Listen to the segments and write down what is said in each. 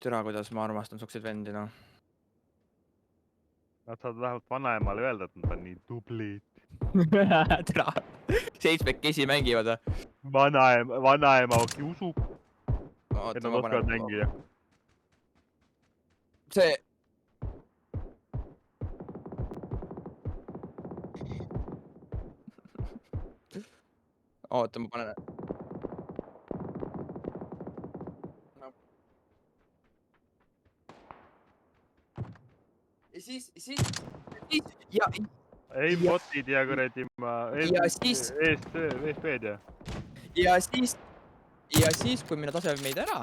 Türa, kuidas ma armastan sukseid vendi, noh. Nad saavad vähemalt vanaemale öelda, et nad on nii tublid. Türa. 7-kesi mängivad, Vanaema usub, et nad ma oskavad panen... mängida. See... Oota, ma panen... Ja siis... Ja... Aimbotid ja kuradi ma... Ja siis... ESP-d ja. Ja siis, kui mina tasevad meid ära,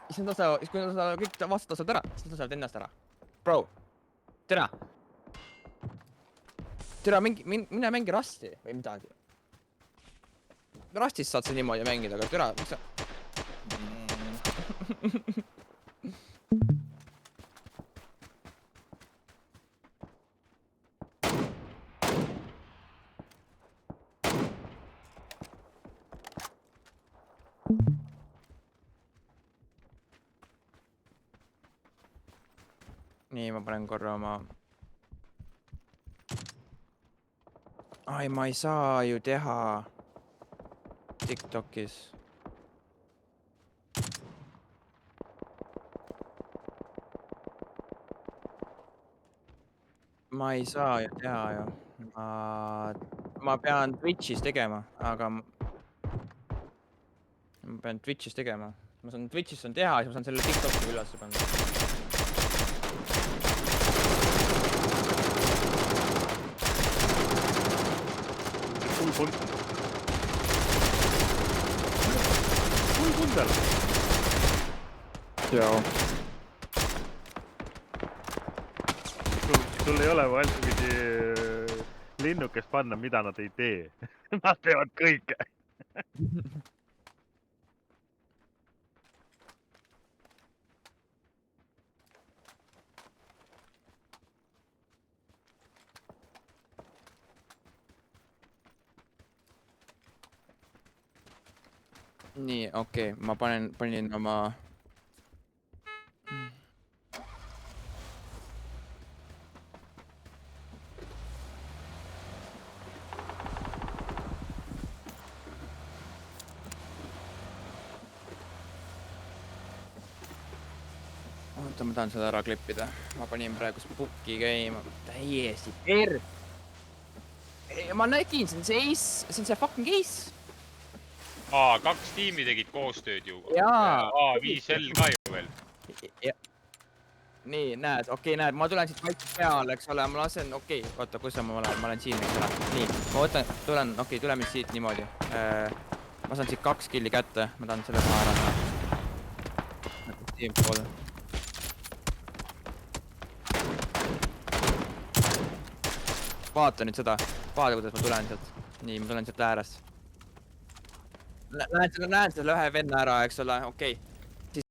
siis nad tasevad, kui nad kõik vastased tasevad ära, siis nad tasevad ennast ära. Bro, türa. Türa, mine mängi Rasti või midagi. Rastist saad sa niimoodi mängida, aga türa, miks sa... Nii, ma panen korra oma... Ai, ma ei saa ju teha TikTokis. Ma ei saa ju teha ju. Ma pean Twitch'is tegema, aga... Ma pean Twitch'is tegema. Ma saan Twitch'is teha ja siis ma saan selle TikTok'i üles panna. Full kundel. Joo. Sul ei ole vaja mingi linnukest panna, mida nad ei tee. Nad teevad kõike. Nii, okei. Ma panin oma... Oota, ma tahan seda ära klippida. Ma panin praegu spooki käima. Täiesti perr! Ma nägin, see on see Ace, see on see fucking Ace. Kaks tiimi tegid koostööd ju. Jaa. 5L ka ju veel. Nii, näed, okei, näed, ma tulen siit vaikselt peale, eks ole, ma lasen, okei, oota, kus ma olen siin, eks ole. Nii, ma võtan, tuleme siit niimoodi. Ma saan siit 2 killi kätte, ma tahan selle maha ära. Tiim poole. Vaata nüüd seda, vaata, kuidas ma tulen sealt. Nii, ma tulen sealt äärest. Näed selle ühe venna ära, eks ole, okei.